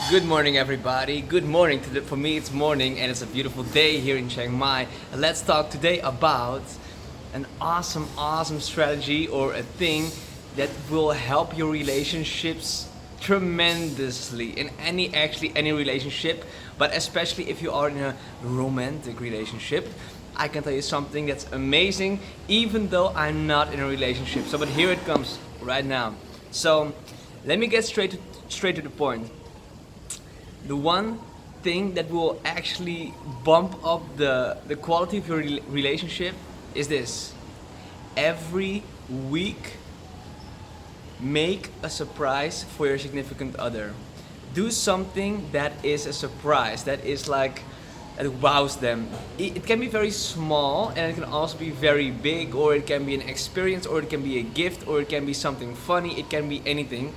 Good morning, everybody. Good morning. For me, it's morning, and it's a beautiful day here in Chiang Mai. And let's talk today about an awesome strategy or a thing that will help your relationships tremendously in any relationship, but especially if you are in a romantic relationship. I can tell you something that's amazing, even though I'm not in a relationship. So, but here it comes right now. So, let me get straight to the point. The one thing that will actually bump up the quality of your relationship is this. Every week, make a surprise for your significant other. Do something that is a surprise, that is like, it wows them. It can be very small and it can also be very big, or it can be an experience, or it can be a gift, or it can be something funny, it can be anything.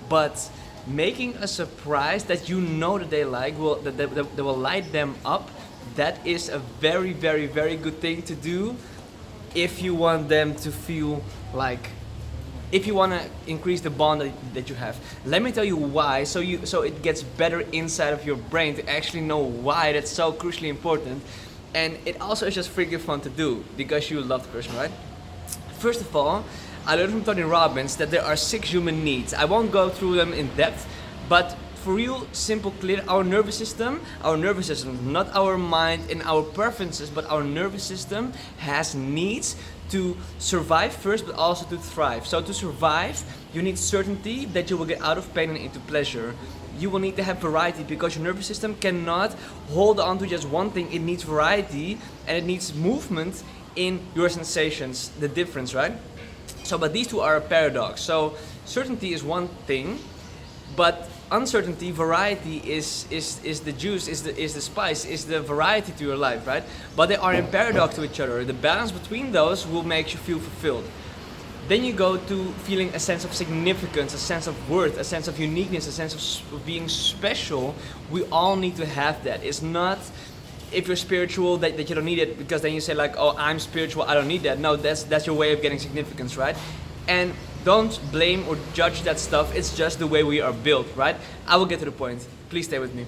But making a surprise that you know that they like, that will light them up, that is a very good thing to do if you want them to feel like, if you want to increase the bond that you have. Let me tell you why, so it gets better inside of your brain to actually know why that's so crucially important. And it also is just freaking fun to do because you love the person, right? First of all, I learned from Tony Robbins that there are 6 human needs. I won't go through them in depth, but for real, simple, clear, our nervous system, not our mind and our preferences, but our nervous system has needs to survive first, but also to thrive. So to survive, you need certainty that you will get out of pain and into pleasure. You will need to have variety because your nervous system cannot hold on to just one thing. It needs variety and it needs movement in your sensations, the difference, right? So, but these two are a paradox. So, certainty is one thing, but uncertainty, variety is the juice, is the spice, is the variety to your life, right? But they are in paradox to each other. The balance between those will make you feel fulfilled. Then you go to feeling a sense of significance, a sense of worth, a sense of uniqueness, a sense of being special. We all need to have that. It's not if you're spiritual that you don't need it, because then you say like, oh, I'm spiritual, I don't need that. No, that's your way of getting significance, right? And don't blame or judge that stuff. It's just the way we are built, right? I will get to the point. Please stay with me.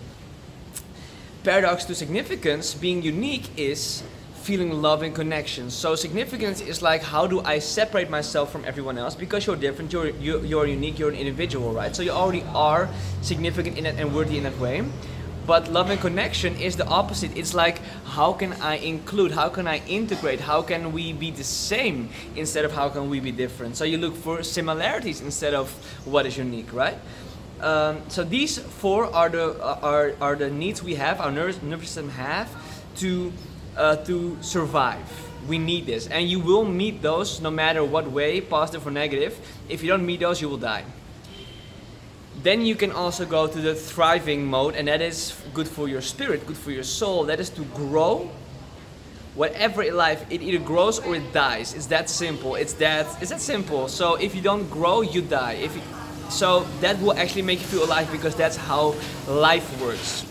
Paradox to significance, being unique, is feeling love and connection. So significance is like, how do I separate myself from everyone else? Because you're different, you're unique, you're an individual, right? So you already are significant in that and worthy in that way. But love and connection is the opposite. It's like, how can I include, how can I integrate, how can we be the same instead of how can we be different? So you look for similarities instead of what is unique, right? So these 4 are the needs we have, our nervous system have to survive. We need this, and you will meet those no matter what way, positive or negative. If you don't meet those, you will die. Then you can also go to the thriving mode, and that is good for your spirit, good for your soul. That is to grow. Whatever in life, it either grows or it dies. It's that simple. It's that simple. So if you don't grow, you die. So that will actually make you feel alive, because that's how life works.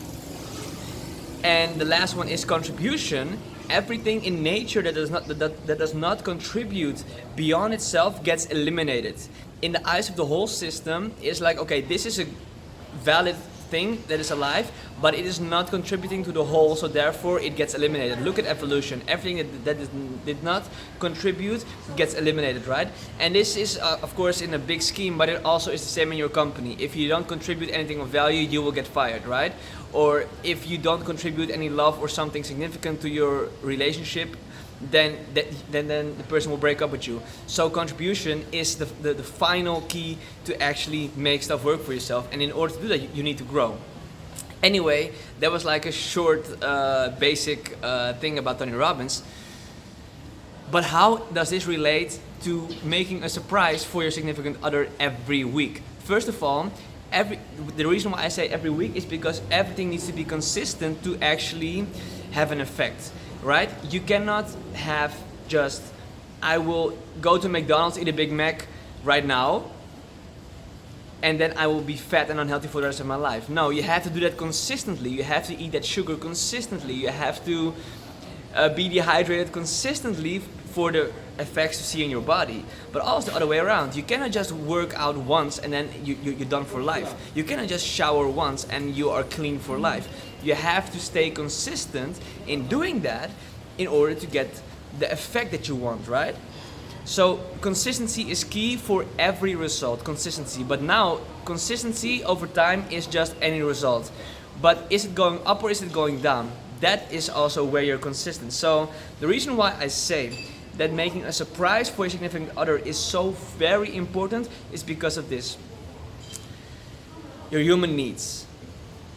And the last one is contribution. Everything in nature that does not contribute beyond itself gets eliminated. In the eyes of the whole system, it's like, okay, this is a valid thing that is alive, but it is not contributing to the whole, so therefore it gets eliminated. Look at evolution. Everything that did not contribute gets eliminated, right? And this is, of course, in a big scheme, but it also is the same in your company. If you don't contribute anything of value, you will get fired, right? Or if you don't contribute any love or something significant to your relationship, then the person will break up with you. So contribution is the final key to actually make stuff work for yourself. And in order to do that, you need to grow. Anyway, that was like a short, basic thing about Tony Robbins. But how does this relate to making a surprise for your significant other every week? First of all, the reason why I say every week is because everything needs to be consistent to actually have an effect. Right? You cannot have just, I will go to McDonald's, eat a Big Mac right now, and then I will be fat and unhealthy for the rest of my life. No, you have to do that consistently. You have to eat that sugar consistently. You have to be dehydrated consistently for the effects to see in your body. But also the other way around. You cannot just work out once and then you're done for life. You cannot just shower once and you are clean for life. You have to stay consistent in doing that in order to get the effect that you want, right? So consistency is key for every result, consistency. But now, consistency over time is just any result. But is it going up or is it going down? That is also where you're consistent. So the reason why I say that making a surprise for your significant other is so very important is because of this. Your human needs.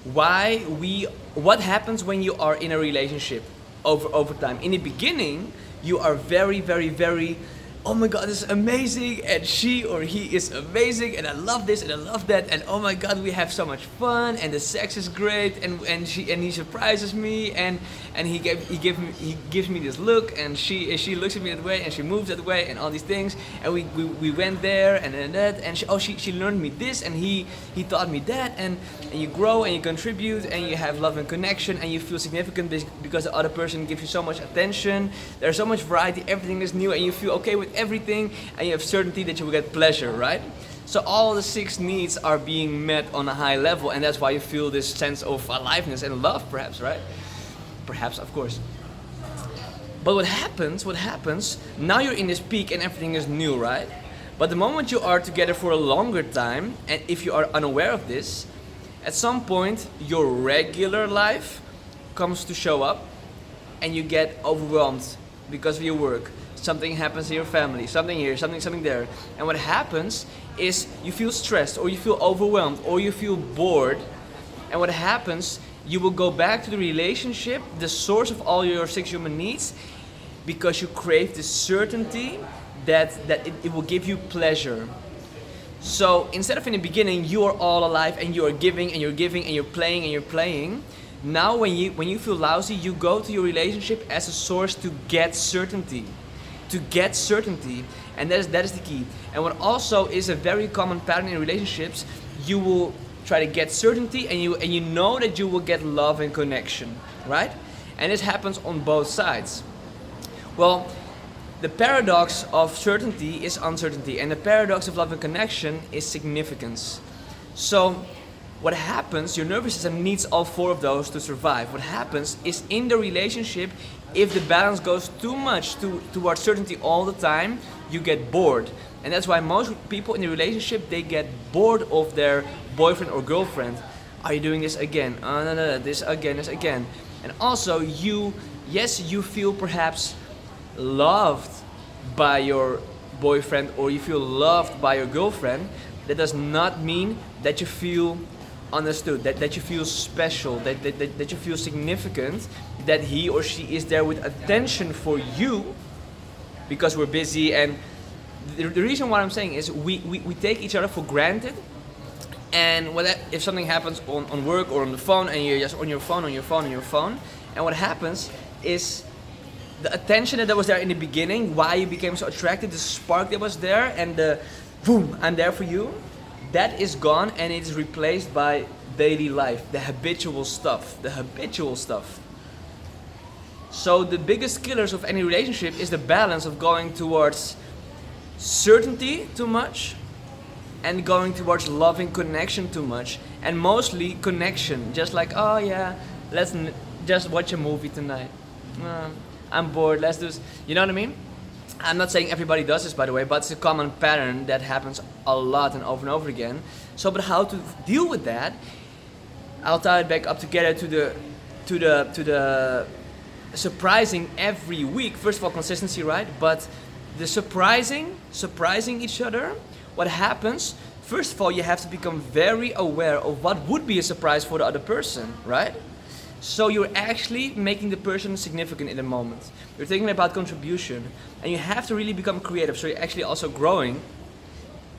What happens when you are in a relationship over time? In the beginning, you are very, very, very, oh my God, this is amazing, and she or he is amazing, and I love this and I love that, and oh my God, we have so much fun, and the sex is great, and he surprises me, and he gives me this look, and she looks at me that way, and she moves that way, and all these things, and we went there and then that, and she learned me this, and he taught me that, and you grow and you contribute and you have love and connection and you feel significant because the other person gives you so much attention. There's so much variety, everything is new, and you feel okay with everything, and you have certainty that you will get pleasure, right? So all the 6 needs are being met on a high level, and that's why you feel this sense of aliveness and love, perhaps, right? Perhaps, of course. But what happens, now you're in this peak and everything is new, right? But the moment you are together for a longer time, and if you are unaware of this, at some point your regular life comes to show up and you get overwhelmed because of your work. Something happens in your family, something here, something there. And what happens is you feel stressed, or you feel overwhelmed, or you feel bored. And what happens, you will go back to the relationship, the source of all your 6 human needs, because you crave the certainty that it will give you pleasure. So instead of in the beginning you are all alive and you are giving and you're giving and you're playing and you're playing, now when you feel lousy, you go to your relationship as a source to get certainty. To get certainty, and that is the key. And what also is a very common pattern in relationships, you will try to get certainty and you know that you will get love and connection, right? And this happens on both sides. Well, the paradox of certainty is uncertainty, and the paradox of love and connection is significance. So what happens, your nervous system needs all 4 of those to survive. What happens is in the relationship, if the balance goes too much towards certainty all the time, you get bored. And that's why most people in the relationship, they get bored of their boyfriend or girlfriend. Are you doing this again? Oh, no, this again. And also, you feel perhaps loved by your boyfriend or you feel loved by your girlfriend. That does not mean that you feel understood, that you feel special, that you feel significant, that he or she is there with attention for you, because we're busy. And the reason why I'm saying is we take each other for granted, and if something happens on work or on the phone and you're just on your phone, and what happens is the attention that was there in the beginning, why you became so attracted, the spark that was there, and the boom, I'm there for you, that is gone, and it is replaced by daily life, the habitual stuff. So the biggest killers of any relationship is the balance of going towards certainty too much and going towards loving connection too much, and mostly connection, just like, oh yeah, let's just watch a movie tonight. I'm bored, let's do this. You know what I mean? I'm not saying everybody does this, by the way, but it's a common pattern that happens a lot and over again. So, but how to deal with that? I'll tie it back up together to the surprising every week. First of all, consistency, right? But the surprising each other. What happens? First of all, you have to become very aware of what would be a surprise for the other person, right? So you're actually making the person significant in the moment. You're thinking about contribution, and you have to really become creative. So you're actually also growing,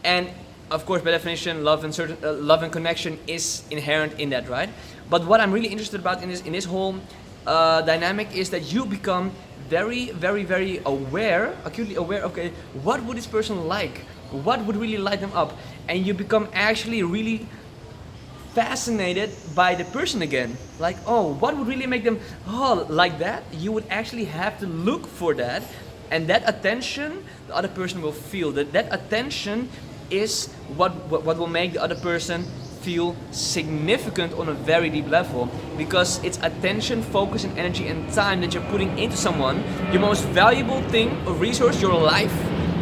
and of course, by definition, love and connection is inherent in that, right? But what I'm really interested about in this whole dynamic is that you become very, very, very aware, acutely aware. Okay, what would this person like? What would really light them up? And you become actually really fascinated by the person again. Like, oh, what would really make them like that? You would actually have to look for that And that attention, the other person will feel. That attention is what will make the other person feel significant on a very deep level, because it's attention, focus, and energy and time that you're putting into someone, your most valuable thing or resource, your life.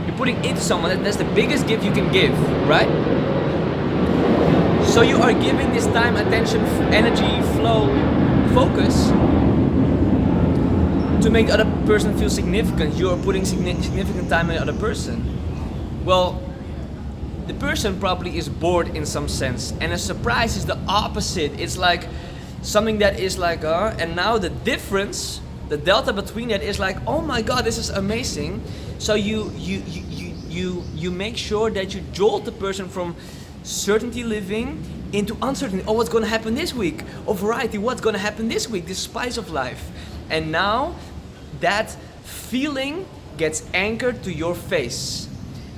You're putting into someone, that's the biggest gift you can give, right? So you are giving this time, attention, energy, flow, focus to make the other person feel significant. You are putting significant time in the other person. Well, the person probably is bored in some sense, and a surprise is the opposite. It's like something that is like, and now the difference, the delta between that is like, oh my god, this is amazing. So you make sure that you jolt the person from certainty living into uncertainty. Oh, what's going to happen this week? Oh, variety, what's going to happen this week? This spice of life. And now that feeling gets anchored to your face.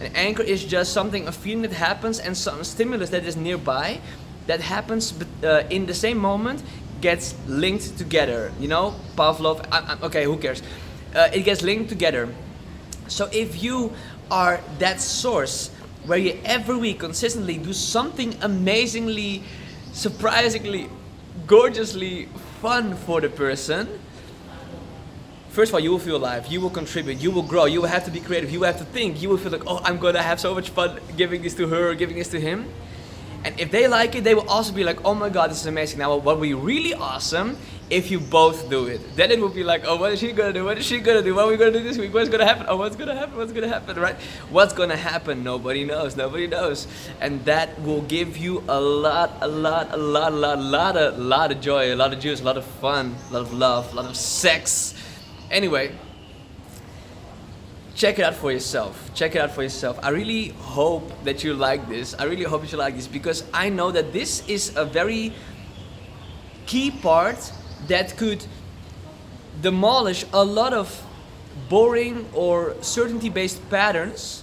An anchor is just something, a feeling that happens, and some stimulus that is nearby that happens in the same moment gets linked together. You know, Pavlov, okay, who cares? It gets linked together. So if you are that source where you every week consistently do something amazingly, surprisingly, gorgeously fun for the person, first of all, you will feel alive, you will contribute, you will grow, you will have to be creative, you will have to think, you will feel like, oh, I'm gonna have so much fun giving this to her, giving this to him. And if they like it, they will also be like, oh my god, this is amazing. Now, what would be really awesome if you both do it? Then it will be like, oh, what is she gonna do? What is she gonna do? What are we gonna do this week? What's gonna happen? Oh, what's gonna happen? What's gonna happen, right? What's gonna happen? Nobody knows. Nobody knows. And that will give you a lot of joy, a lot of juice, a lot of fun, a lot of love, a lot of sex. Anyway, check it out for yourself. Check it out for yourself. I really hope that you like this. I really hope that you like this, because I know that this is a very key part that could demolish a lot of boring or certainty-based patterns.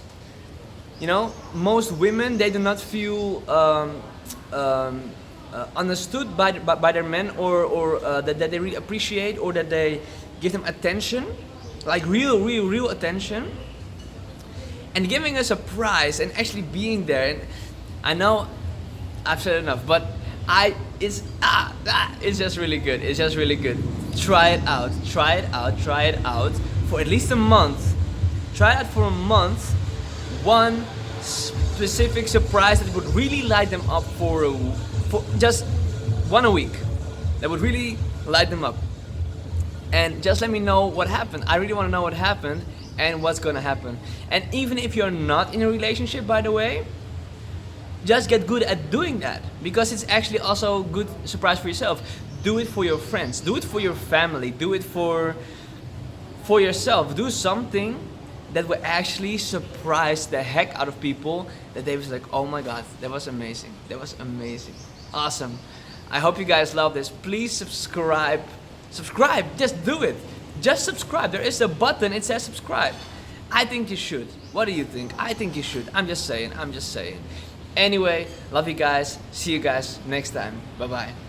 You know, most women, they do not feel understood by their men, or that they really appreciate, or that they give them attention, like real attention, and giving us a prize and actually being there. And I know I've said enough, but it's just really good. It's just really good. Try it out for at least a month. Try it out for a month. One specific surprise that would really light them up for just one a week. That would really light them up. And just let me know what happened. I really want to know what happened and what's going to happen. And even if you're not in a relationship, by the way, just get good at doing that, because it's actually also a good surprise for yourself. Do it for your friends. Do it for your family. Do it for yourself. Do something that will actually surprise the heck out of people, that they was like, oh my god, that was amazing. That was amazing. Awesome. I hope you guys love this. Please subscribe. Subscribe, just do it. Just subscribe. There is a button, it says subscribe. I think you should. What do you think? I think you should. I'm just saying. Anyway, love you guys. See you guys next time. Bye-bye.